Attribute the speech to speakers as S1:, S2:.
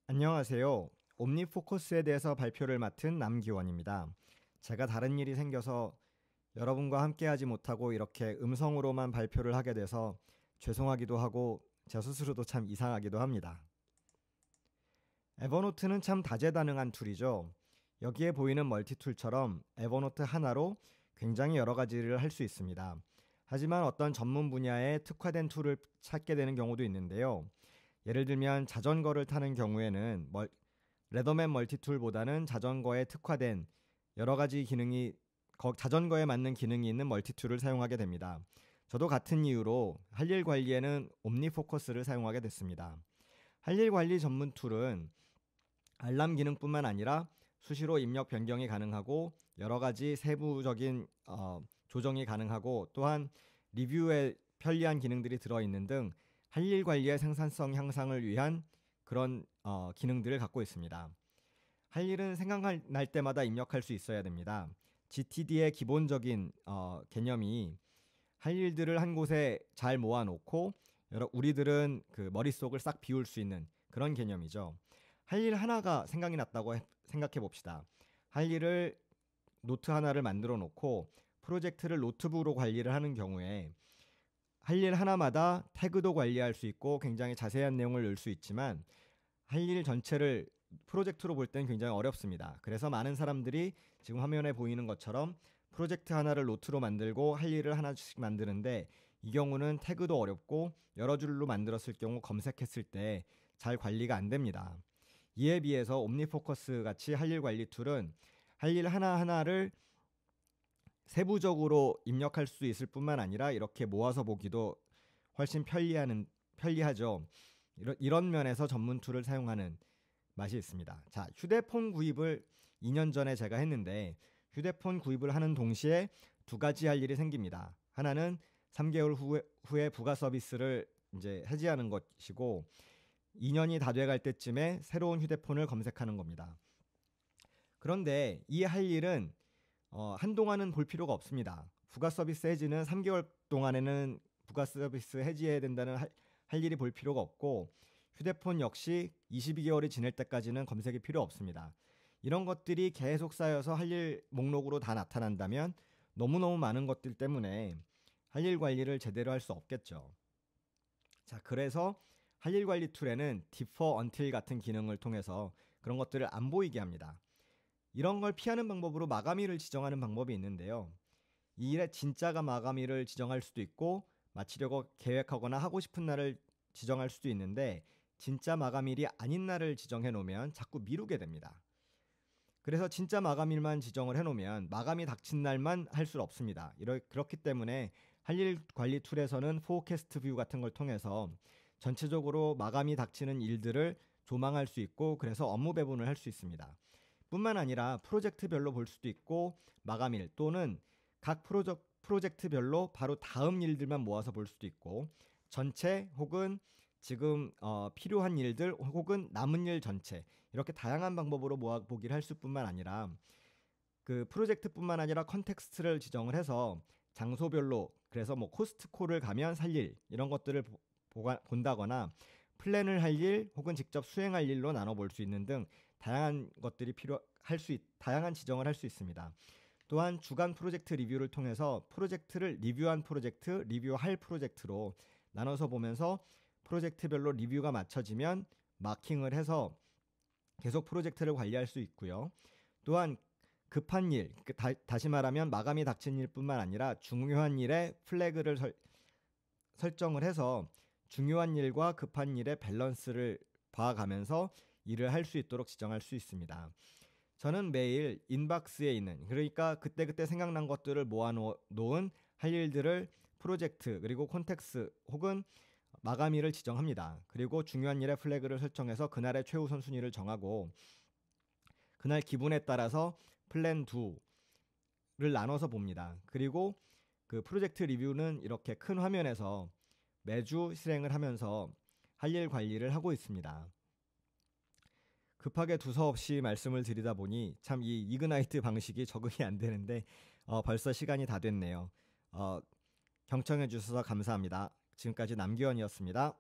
S1: 안녕하세요. 옴니포커스에 대해서 발표를 맡은 남기원입니다. 제가 다른 일이 생겨서 여러분과 함께하지 못하고 이렇게 음성으로만 발표를 하게 돼서 죄송하기도 하고 저 스스로도 참 이상하기도 합니다. 에버노트는 참 다재다능한 툴이죠. 여기에 보이는 멀티툴처럼 에버노트 하나로 굉장히 여러 가지를 할 수 있습니다. 하지만 어떤 전문 분야에 특화된 툴을 찾게 되는 경우도 있는데요. 예를 들면 자전거를 타는 경우에는 레더맨 멀티툴보다는 자전거에 특화된 여러 가지 기능이 자전거에 맞는 기능이 있는 멀티툴을 사용하게 됩니다. 저도 같은 이유로 할 일 관리에는 옴니포커스를 사용하게 됐습니다. 할 일 관리 전문 툴은 알람 기능뿐만 아니라 수시로 입력 변경이 가능하고 여러 가지 세부적인 조정이 가능하고 또한 리뷰에 편리한 기능들이 들어있는 등 할 일 관리의 생산성 향상을 위한 그런 기능들을 갖고 있습니다. 할 일은 생각날 때마다 입력할 수 있어야 됩니다. GTD의 기본적인 개념이 할 일들을 한 곳에 잘 모아놓고 우리들은 그 머릿속을 싹 비울 수 있는 그런 개념이죠. 할 일 하나가 생각이 났다고 생각해 봅시다. 할 일을 노트 하나를 만들어 놓고 프로젝트를 노트북으로 관리를 하는 경우에 할 일 하나마다 태그도 관리할 수 있고 굉장히 자세한 내용을 넣을 수 있지만 할 일 전체를 프로젝트로 볼 때는 굉장히 어렵습니다. 그래서 많은 사람들이 지금 화면에 보이는 것처럼 프로젝트 하나를 노트로 만들고 할 일을 하나씩 만드는데 이 경우는 태그도 어렵고 여러 줄로 만들었을 경우 검색했을 때 잘 관리가 안 됩니다. 이에 비해서 옴니포커스 같이 할 일 관리 툴은 할 일 하나하나를 세부적으로 입력할 수 있을 뿐만 아니라 이렇게 모아서 보기도 훨씬 편리하죠. 이런 면에서 전문 툴을 사용하는 맛이 있습니다. 자, 휴대폰 구입을 2년 전에 제가 했는데 휴대폰 구입을 하는 동시에 두 가지 할 일이 생깁니다. 하나는 3개월 후에 부가 서비스를 이제 해지하는 것이고 2년이 다 돼갈 때쯤에 새로운 휴대폰을 검색하는 겁니다. 그런데 이 할 일은 한동안은 볼 필요가 없습니다. 부가 서비스 해지는 3개월 동안에는 부가 서비스 해지해야 된다는 할 일이 볼 필요가 없고 휴대폰 역시 22개월이 지날 때까지는 검색이 필요 없습니다. 이런 것들이 계속 쌓여서 할 일 목록으로 다 나타난다면 너무너무 많은 것들 때문에 할 일 관리를 제대로 할 수 없겠죠. 자, 그래서 할 일 관리 툴에는 defer until 같은 기능을 통해서 그런 것들을 안 보이게 합니다. 이런 걸 피하는 방법으로 마감일을 지정하는 방법이 있는데요. 이 일의 진짜가 마감일을 지정할 수도 있고 마치려고 계획하거나 하고 싶은 날을 지정할 수도 있는데 진짜 마감일이 아닌 날을 지정해 놓으면 자꾸 미루게 됩니다. 그래서 진짜 마감일만 지정을 해 놓으면 마감이 닥친 날만 할 수 없습니다. 그렇기 때문에 할 일 관리 툴에서는 포캐스트 뷰 같은 걸 통해서 전체적으로 마감이 닥치는 일들을 조망할 수 있고 그래서 업무 배분을 할 수 있습니다. 뿐만 아니라 프로젝트별로 볼 수도 있고 마감일 또는 각 프로젝트별로 바로 다음 일들만 모아서 볼 수도 있고 전체 혹은 지금 필요한 일들 혹은 남은 일 전체 이렇게 다양한 방법으로 모아보기를 할 수뿐만 아니라 그 프로젝트뿐만 아니라 컨텍스트를 지정을 해서 장소별로 그래서 뭐 코스트코를 가면 살 일 이런 것들을 본다거나 플랜을 할 일 혹은 직접 수행할 일로 나눠볼 수 있는 등 다양한 것들이 다양한 지정을 할 수 있습니다. 또한 주간 프로젝트 리뷰를 통해서 프로젝트를 리뷰한 프로젝트, 리뷰할 프로젝트로 나눠서 보면서 프로젝트별로 리뷰가 맞춰지면 마킹을 해서 계속 프로젝트를 관리할 수 있고요. 또한 급한 일, 다시 말하면 마감이 닥친 일뿐만 아니라 중요한 일에 플래그를 설정을 해서 중요한 일과 급한 일의 밸런스를 봐가면서 일을 할 수 있도록 지정할 수 있습니다. 저는 매일 인박스에 있는 그러니까 그때그때 생각난 것들을 모아놓은 할 일들을 프로젝트 그리고 콘텍스 혹은 마감일을 지정합니다. 그리고 중요한 일의 플래그를 설정해서 그날의 최우선 순위를 정하고 그날 기분에 따라서 플랜 2를 나눠서 봅니다. 그리고 그 프로젝트 리뷰는 이렇게 큰 화면에서 매주 실행을 하면서 할 일 관리를 하고 있습니다. 급하게 두서없이 말씀을 드리다 보니 참 이 이그나이트 방식이 적응이 안 되는데 벌써 시간이 다 됐네요. 경청해 주셔서 감사합니다. 지금까지 남기원이었습니다.